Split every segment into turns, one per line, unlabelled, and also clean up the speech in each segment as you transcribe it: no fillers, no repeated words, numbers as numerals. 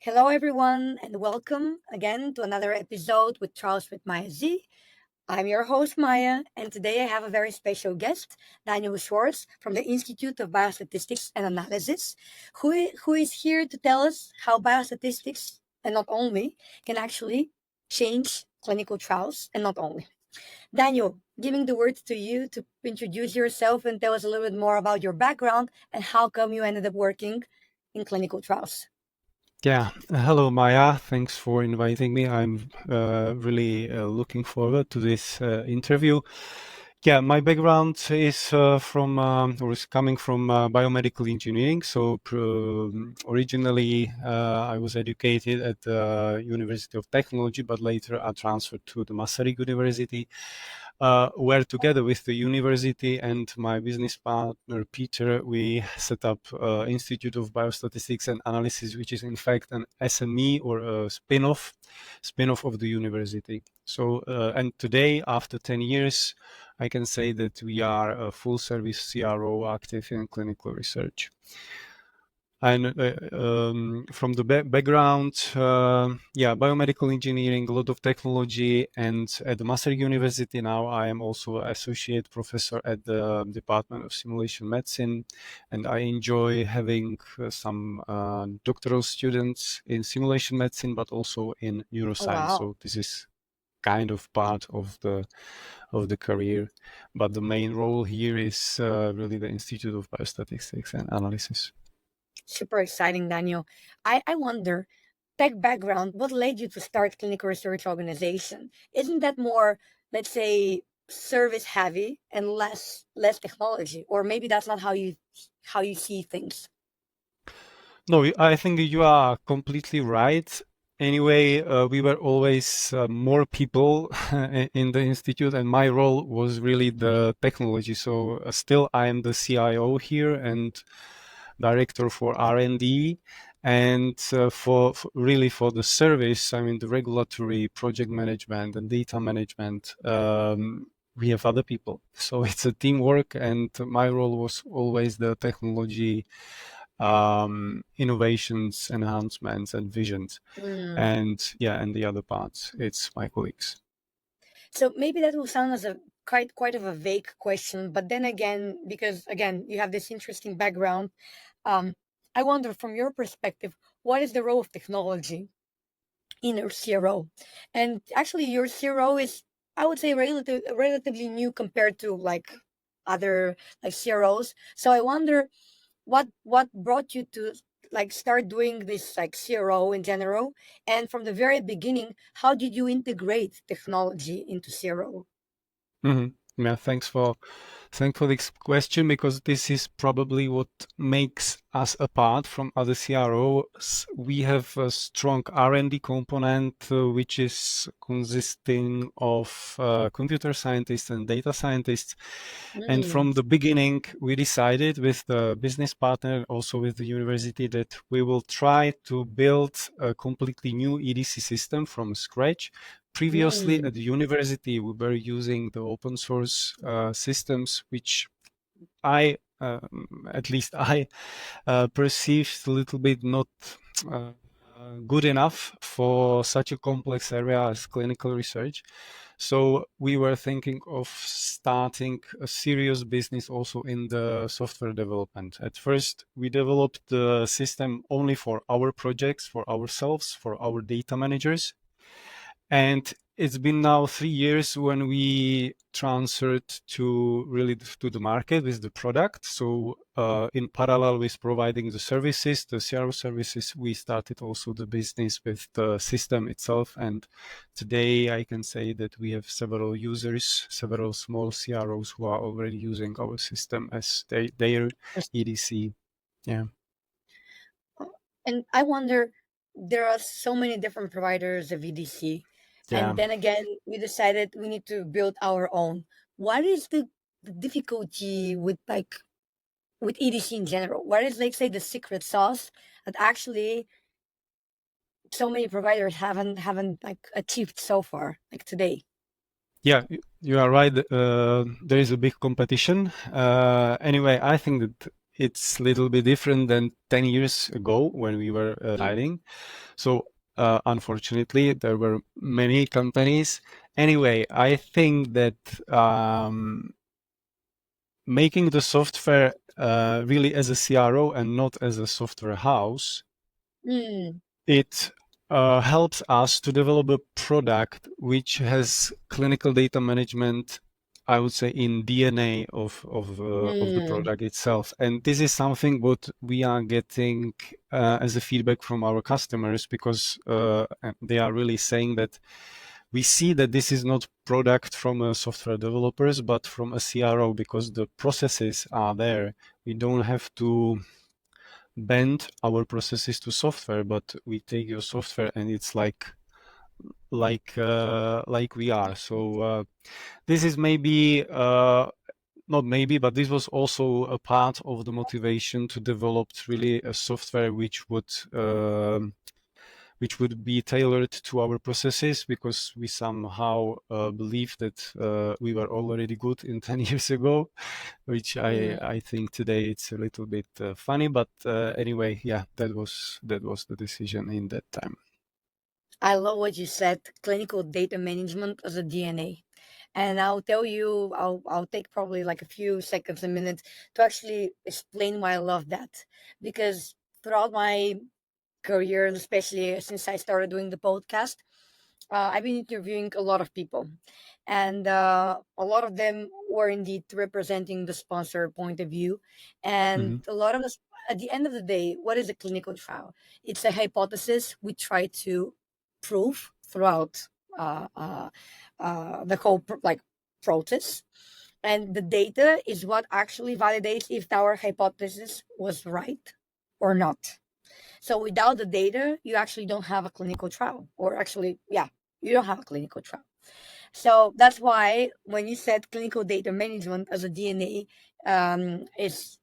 Hello, everyone, and welcome again to another episode with Charles with Maya Z. I'm your host, Maya, and today I have a very special guest, Daniel Schwarz from the Institute of Biostatistics and Analyses, who is here to tell us how biostatistics, and not only, can actually change clinical trials, and not only. Daniel, giving the words to you to introduce yourself and tell us a little bit more about your background and how come you ended up working in clinical trials.
Hello Maya. Thanks for inviting me. I'm really looking forward to this interview. My background is is coming from biomedical engineering. Originally, I was educated at the University of Technology, but later I transferred to the Masaryk University, where together with the university and my business partner Peter, we set up Institute of Biostatistics and Analysis, which is in fact an SME or a spin-off of the university. And today, after 10 years, I can say that we are a full-service CRO active in clinical research. And from the background, biomedical engineering, a lot of technology, and at the Masaryk University now I am also associate professor at the Department of Simulation Medicine, and I enjoy having some doctoral students in simulation medicine, but also in
Oh,
neuroscience.
wow.
So this is kind of part of the career, but the main role here is really the Institute of Biostatistics and Analysis.
Super exciting, Daniel. I wonder, tech background, what led you to start clinical research organization? Isn't that more, let's say, service heavy and less technology? Or maybe that's not how you see things.
No, I think you are completely right. Anyway, we were always more people in the institute, and my role was really the technology. So still, I am the CIO here and director for R&D, and really for the service, I mean the regulatory, project management, and data management. We have other people, so it's a teamwork, and my role was always the technology innovations, enhancements, and visions.
Mm.
And the other parts, it's my colleagues.
So maybe that will sound as a quite of a vague question, but then again, because again, you have this interesting background, um, I wonder from your perspective, what is the role of technology in your CRO? And actually, your CRO is, I would say, relatively new compared to like other like CROs. So I wonder what brought you to like start doing this like CRO in general, and from the very beginning, how did you integrate technology into CRO?
Mhm. Yeah, thanks for this question, because this is probably what makes us apart from other CROs. We have a strong R&D component, which is consisting of computer scientists and data scientists. And
Mm.
from the beginning, we decided with the business partner, also with the university, that we will try to build a completely new EDC system from scratch. Previously
Mm.
at the university, we were using the open source systems, which at least I perceived a little bit not uh, good enough for such a complex area as clinical research. So we were thinking of starting a serious business also in the software development. At first, we developed the system only for our projects, for ourselves, for our data managers. And it's been now 3 years when we transferred to really to the market with the product. So in parallel with providing the services, the CRO services, we started also the business with the system itself. And today I can say that we have several users, several small CROs who are already using our system as their EDC. Yeah.
And I wonder, there are so many different providers of EDC,
Yeah.
and then again, we decided we need to build our own. What is the difficulty with like with EDC in general? What is, like, say, the secret sauce that actually so many providers haven't like achieved so far, like today?
Yeah, you are right. There is a big competition. Anyway, I think that it's a little bit different than 10 years ago when we were starting. So unfortunately, there were many companies. Anyway, I think that making the software really as a CRO and not as a software house,
Mm,
it helps us to develop a product which has clinical data management, I would say, in DNA of the
mm,
product itself. And this is something what we are getting as a feedback from our customers, because they are really saying that we see that this is not product from software developers, but from a CRO, because the processes are there. We don't have to bend our processes to software, but we take your software and it's like we are. So this is maybe not maybe, but this was also a part of the motivation to develop really a software which would be tailored to our processes, because we somehow believe that we were already good in 10 years ago, which
mm.
I think today it's a little bit funny, but anyway, yeah, that was the decision in that time.
I love what you said, clinical data management as a DNA. And I'll tell you, I'll take probably like a few seconds, a minute to actually explain why I love that. Because throughout my career, and especially since I started doing the podcast, I've been interviewing a lot of people, and a lot of them were indeed representing the sponsor point of view. And
Hmm.
a lot of us, at the end of the day, what is a clinical trial? It's a hypothesis we try to prove throughout the whole like process. And the data is what actually validates if our hypothesis was right or not. So without the data, you actually don't have a clinical trial, or actually, yeah, you don't have a clinical trial. So that's why when you said clinical data management as a DNA, is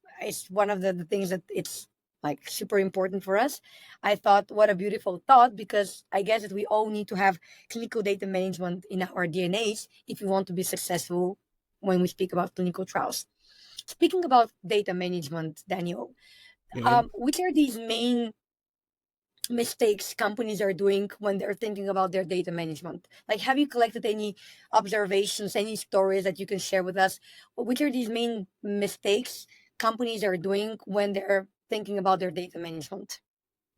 one of the things that it's like super important for us. I thought, what a beautiful thought, because I guess that we all need to have clinical data management in our DNAs if we want to be successful when we speak about clinical trials. Speaking about data management, Daniel,
Yeah.
which are these main mistakes companies are doing when they're thinking about their data management? Like, have you collected any observations, any stories that you can share with us? Which are these main mistakes companies are doing when they're thinking about their data management?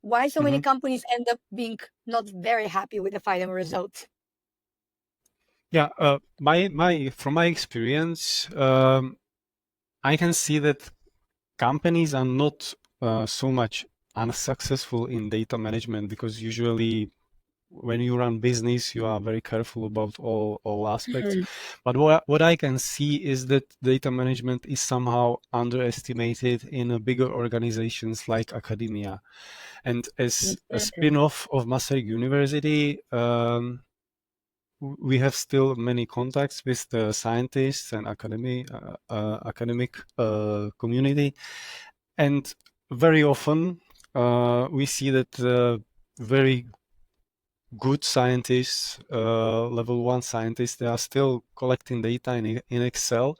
Why so many
Hmm.
companies end up being not very happy with the final result?
Yeah, my from my experience, I can see that companies are not so much unsuccessful in data management, because usually when you run business, you are very careful about all aspects.
Mhm,
But what I can see is that data management is somehow underestimated in a bigger organizations like academia. And as a
mhm,
spin-off of Masaryk University, we have still many contacts with the scientists and academic community, and very often we see that very good scientists, level one scientists, they are still collecting data in Excel.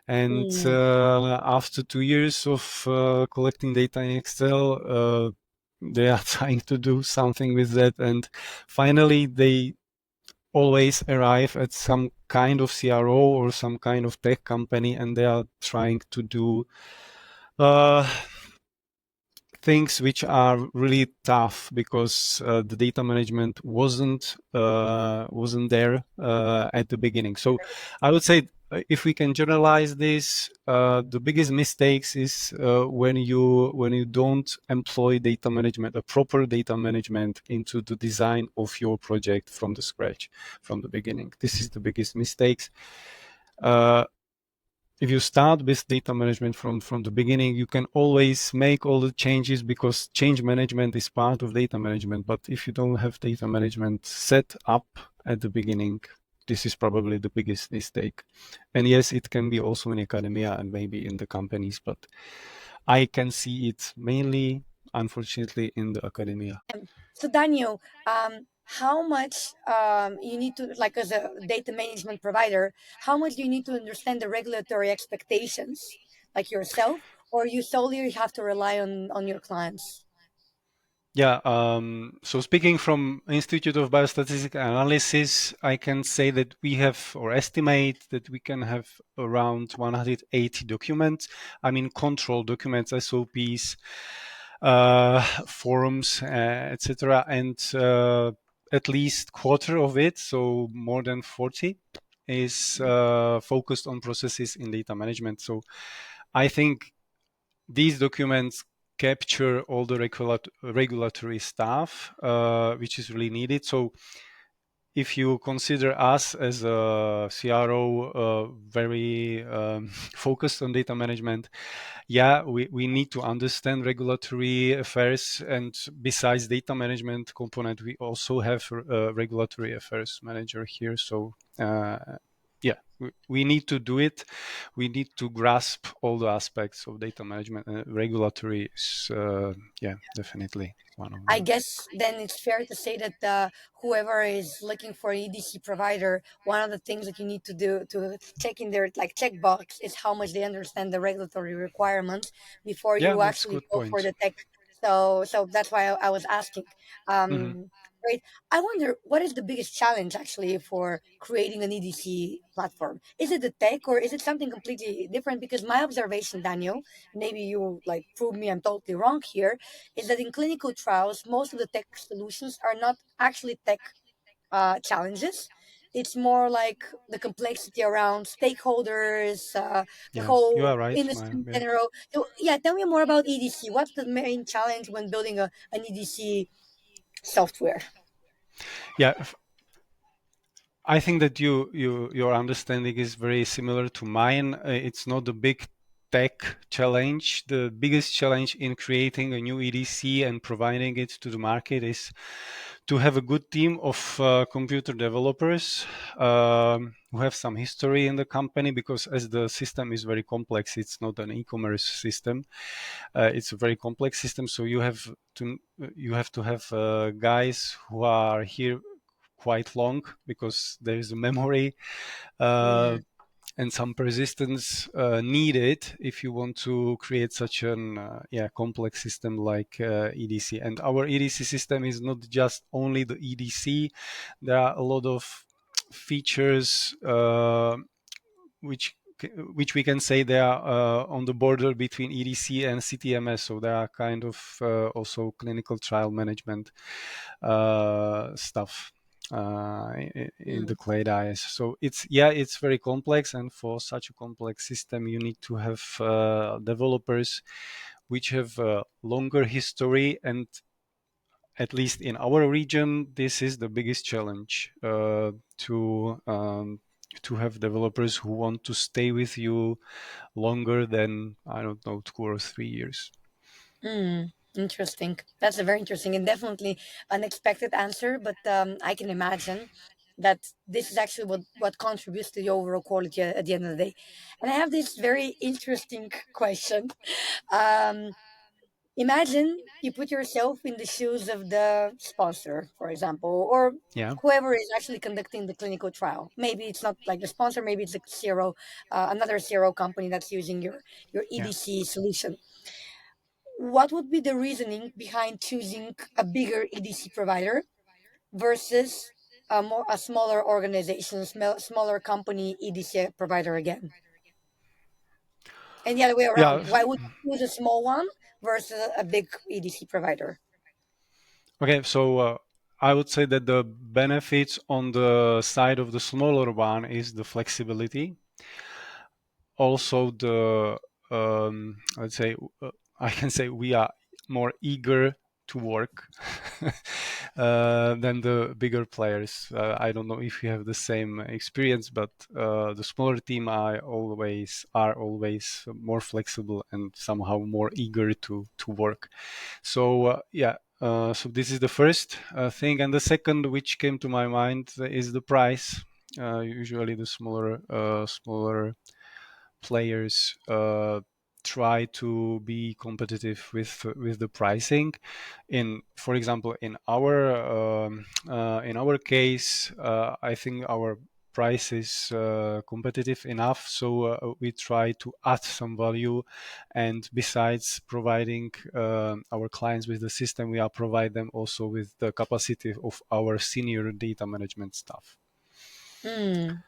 And
mm,
after 2 years of collecting data in Excel, they are trying to do something with that. And finally, they always arrive at some kind of CRO or some kind of tech company, and they are trying to do uh, things which are really tough, because the data management wasn't there at the beginning. So I would say, if we can generalize this, the biggest mistakes is when you don't employ data management, a proper data management, into the design of your project from the scratch, from the beginning. This is the biggest mistakes. Uh, if you start with data management from the beginning, you can always make all the changes, because change management is part of data management. But if you don't have data management set up at the beginning, this is probably the biggest mistake. And yes, it can be also in academia and maybe in the companies, but I can see it mainly, unfortunately, in the academia.
So Daniel, how much you need to, like as a data management provider, how much do you need to understand the regulatory expectations, like yourself, or you solely have to rely on your clients?
Yeah, so speaking from Institute of Biostatistics Analysis, I can say that we have, or estimate that we can have around 180 documents. I mean, control documents, SOPs, forums, etc., and at least quarter of it, so more than 40, is focused on processes in data management. So I think these documents capture all the regulatory stuff, which is really needed. So if you consider us as a CRO very focused on data management, yeah, we need to understand regulatory affairs. And besides data management component, we also have a regulatory affairs manager here. So yeah, we need to do it. We need to grasp all the aspects of data management. Regulatory is, yeah, definitely one of
I
them.
guess then it's fair to say that whoever is looking for an EDC provider, one of the things that you need to do to check in their like checkbox is how much they understand the regulatory requirements before
Yeah,
you
that's a
actually
good
go for
point.
the tech. So that's why I was asking.
Hmm.
Right. I wonder what is the biggest challenge actually for creating an EDC platform. Is it the tech or is it something completely different? Because my observation, Daniel, maybe you like prove me I'm totally wrong here, is that in clinical trials, most of the tech solutions are not actually tech challenges. It's more like the complexity around stakeholders, the
Yeah, you
whole
are right,
industry
Maya.
in
Yeah,
general. So, yeah, tell me more about EDC. What's the main challenge when building an EDC software?
yeah. I think that your understanding is very similar to mine. It's not a big tech challenge. The biggest challenge in creating a new EDC and providing it to the market is to have a good team of computer developers who have some history in the company, because as the system is very complex, it's not an e-commerce system. It's a very complex system, so you have to have guys who are here quite long, because there is a memory uh,
Mm,
and some persistence needed if you want to create such an complex system like EDC. And our EDC system is not just only the EDC. There are a lot of features which which we can say they are on the border between EDC and CTMS. So they are kind of also clinical trial management stuff in the
mm,
clade eyes. So it's very complex, and for such a complex system, you need to have developers which have a longer history. And at least in our region, this is the biggest challenge to have developers who want to stay with you longer than, I don't know, 2 or 3 years.
interesting. That's a very interesting and definitely unexpected answer, but I can imagine that this is actually what contributes to the overall quality at the end of the day. And I have this very interesting question. Um, Imagine you put yourself in the shoes of the sponsor, for example, or
Yeah,
whoever is actually conducting the clinical trial. Maybe it's not like the sponsor, maybe it's a CRO, another CRO company that's using your
yeah.
EDC solution. What would be the reasoning behind choosing a bigger EDC provider versus a smaller organization, smaller company EDC provider again? And the other way
Yeah.
around, why would you choose a small one versus a big EDC provider?
Okay, so I would say that the benefits on the side of the smaller one is the flexibility. Also, let's say, I can say we are more eager to work than the bigger players. I don't know if you have the same experience, but the smaller team are always more flexible and somehow more eager to work. So so this is the first thing, and the second, which came to my mind, is the price. Usually, the smaller players try to be competitive with the pricing. For example, in our case, I think our price is competitive enough. So we try to add some value, and besides providing our clients with the system, we are provide them also with the capacity of our senior data management staff.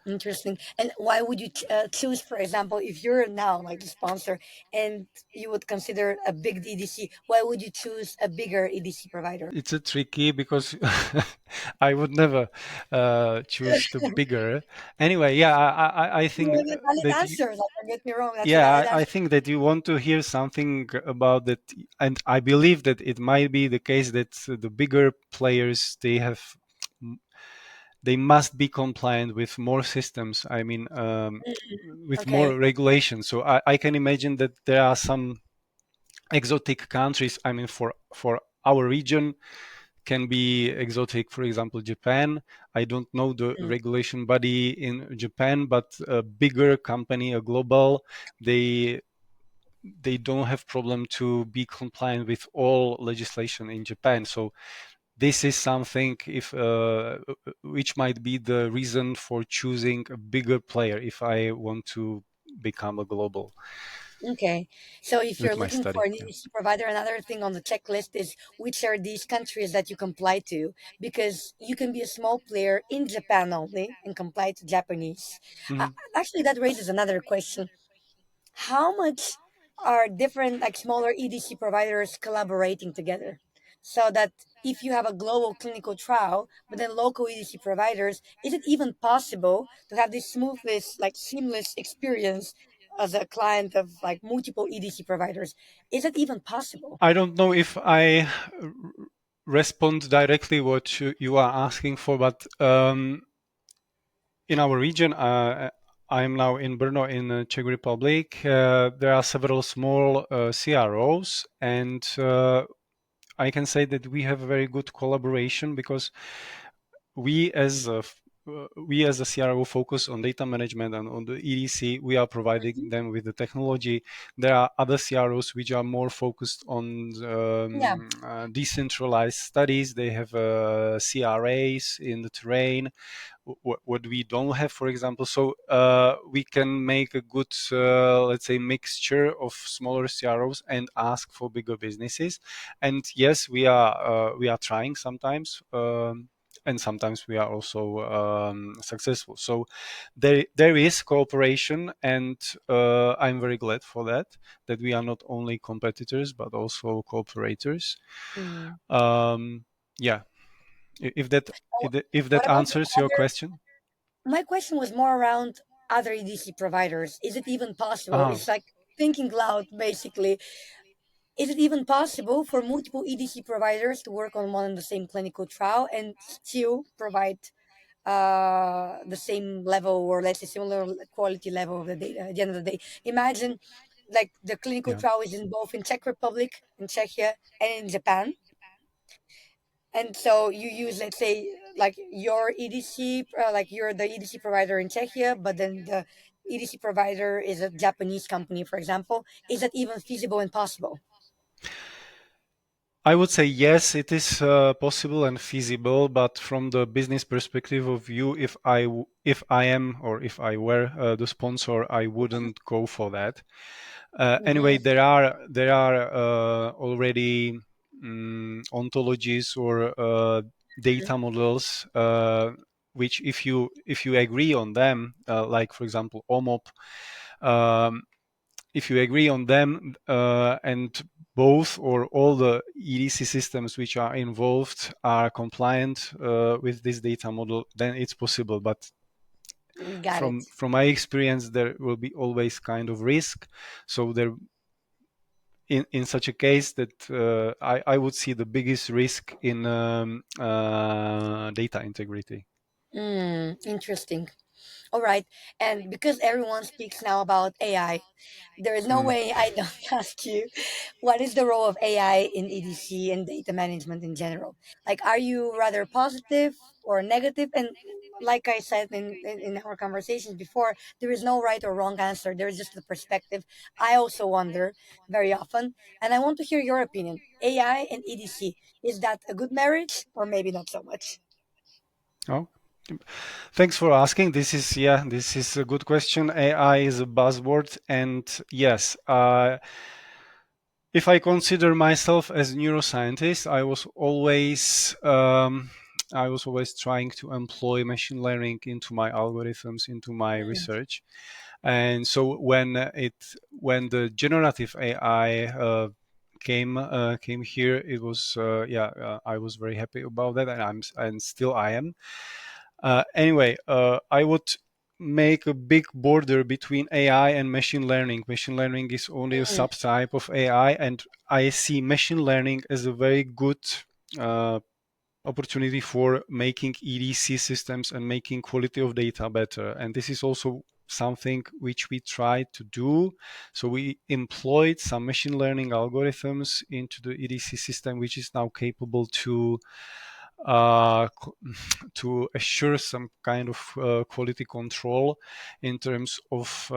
Interesting. And why would you choose, for example, if you're now like the sponsor and you would consider a big EDC, why would you choose a bigger EDC provider?
It's a tricky because I would never choose the bigger. Anyway, yeah, I
No,
think
the valid
that you,
answer. Like, don't get me wrong, that's a
yeah,
valid
I
answer.
think that you want to hear something about that, and I believe that it might be the case that the bigger players, they must be compliant with more systems. I mean, with more
Okay.
regulation. So I can imagine that there are some exotic countries. I mean, for our region, can be exotic. For example, Japan. I don't know the
Mm,
regulation body in Japan, but a bigger company, a global, they they don't have problem to be compliant with all legislation in Japan. So this is something if which might be the reason for choosing a bigger player if I want to become a global
okay. So if you're
with my
looking for
study.
an
Yeah.
EDC provider, another thing on the checklist is which are these countries that you comply to, because you can be a small player in Japan only and comply to Japanese.
Mhm.
Actually, that raises another question. How much are different like smaller EDC providers collaborating together so that if you have a global clinical trial but then local EDC providers, is it even possible to have this smoothness like seamless experience as a client of like multiple EDC providers? Is it even possible?
I don't know if I respond directly what you are asking for, but in our region, I am now in Brno in the Czech Republic. There are several small CROs, and I can say that we have a very good collaboration because we as a we as a CRO focus on data management and on the EDC. We are providing
Mhm.
them with the technology. There are other CROs which are more focused on
Yeah.
decentralized studies. They have CRAs in the terrain, what we don't have, for example. So we can make a good, let's say, mixture of smaller CROs and ask for bigger businesses. And yes, we are trying sometimes. And sometimes we are also successful. So there is cooperation, and I'm very glad for that. That we are not only competitors but also cooperators.
Mm.
Yeah, if that
Oh,
if
what
that
about the
answers your
other?
question.
My question was more around other EDC providers. Is it even possible?
Ah,
It's like thinking loud, basically. Is it even possible for multiple EDC providers to work on one and the same clinical trial and still provide the same level or let's say similar quality level of the data at the end of the day? Imagine like the clinical
yeah.
trial is in both in Czech Republic, in Czechia, and in Japan. And so you use, let's say, like your EDC, like you're the EDC provider in Czechia, but then the EDC provider is a Japanese company, for example. Is that even feasible and possible?
I would say yes, it is possible and feasible, but from the business perspective of view, if I am or if I were the sponsor, I wouldn't go for that. Anyway,
Mm-hmm.
there are already ontologies or data models which, if you agree on them, like for example OMOP, um, if you agree on them, and both or all the EDC systems which are involved are compliant with this data model, then it's possible. But
Got it.
from my experience, there will be always kind of risk. So there, in such a case, that I would see the biggest risk in data integrity.
Interesting. All right. And because everyone speaks now about AI, there is no
Mm.
way I don't ask you what is the role of AI in EDC and data management in general? Like, are you rather positive or negative? And like I said in our conversations before, there is no right or wrong answer. There is just the perspective. I also wonder very often, and I want to hear your opinion. AI and EDC, is that a good marriage or maybe not so much?
Oh. Thanks for asking. This is a good question. AI is a buzzword, and yes, if I consider myself as a neuroscientist, I was always trying to employ machine learning into my algorithms, into my
Mm,
research. And so when the generative AI came here, it was I was very happy about that, and I am. Anyway, I would make a big border between AI and machine learning. Machine learning is only a
mm,
subtype of AI, and I see machine learning as a very good uh, opportunity for making EDC systems and making quality of data better. And this is also something which we try to do. So we employed some machine learning algorithms into the EDC system, which is now capable uh, to assure some kind of quality control in terms of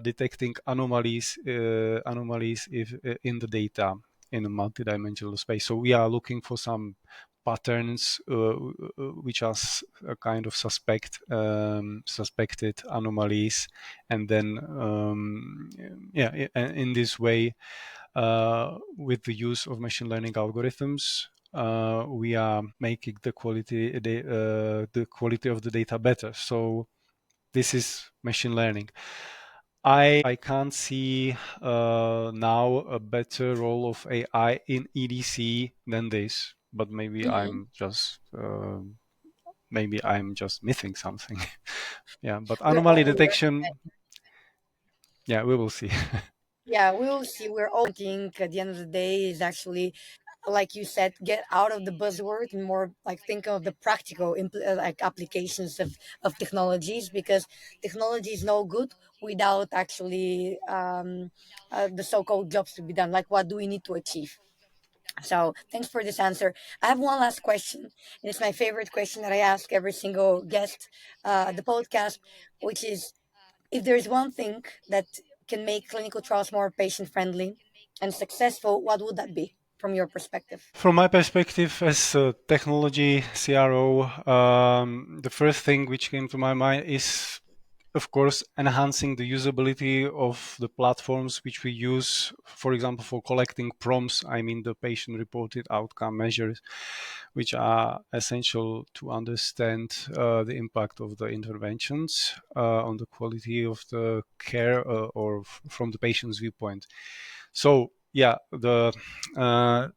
detecting anomalies if, in the data in a multidimensional space. So we are looking for some patterns which are kind of suspected anomalies, and then in this way, with the use of machine learning algorithms, we are making the quality of the data better. So this is machine learning. I can't see now a better role of AI in EDC than this, but
mm.
maybe I'm just missing something. Yeah, but
We're
anomaly
all
detection, yeah, we will see.
Yeah, we will see. We're all think at the end of the day is actually, like you said, get out of the buzzword and more like think of the practical like applications of technologies, because technology is no good without actually the so-called jobs to be done. Like, what do we need to achieve? So thanks for this answer. I have one last question, and it's my favorite question that I ask every single guest the podcast, which is, if there is one thing that can make clinical trials more patient friendly and successful, what would that be from your perspective?
From my perspective as a technology CRO, the first thing which came to my mind is, of course, enhancing the usability of the platforms which we use, for example, for collecting prompts, I mean the patient-reported outcome measures, which are essential to understand the impact of the interventions on the quality of the care from the patient's viewpoint. So yeah, there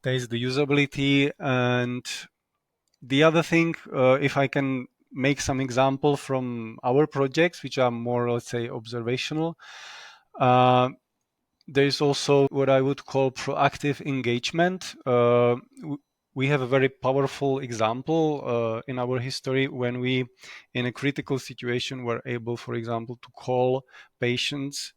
is the usability, and the other thing, if I can make some example from our projects, which are more, let's say, observational, uh, there is also what I would call proactive engagement. We have a very powerful example in our history when we, in a critical situation, were able, for example, to call patients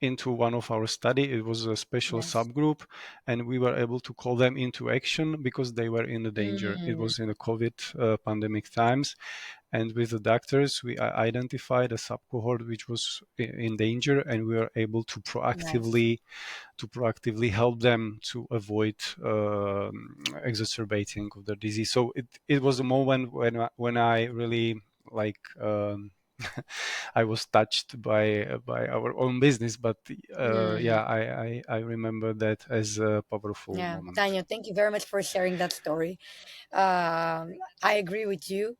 into one of our study. It was a special
Yes.
subgroup, and we were able to call them into action because they were in the danger. It
Mm,
was in the COVID pandemic times, and with the doctors, we identified a subcohort which was in danger, and we were able
nice.
to proactively help them to avoid exacerbating of the disease. So it was a moment when I really like. I was touched by our own business, but
Mm,
I remember that as a powerful
yeah,
moment.
Daniel, thank you very much for sharing that story. I agree with you.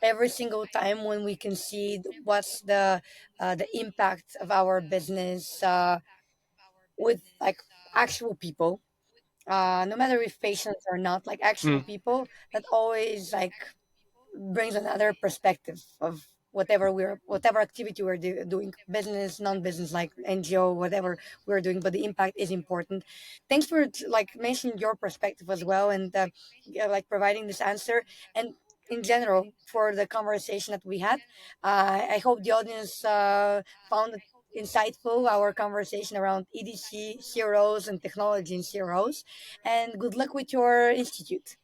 Every single time when we can see what's the impact of our business with like actual people, no matter if patients or not, like actual
Mm,
people, that always like brings another perspective of whatever activity doing, business, non-business, like NGO, whatever we're doing, but the impact is important. Thanks for like mentioning your perspective as well, and yeah, like providing this answer, and in general for the conversation that we had. I hope the audience found it insightful, our conversation around EDC, CROs, and technology in CROs, and good luck with your institute.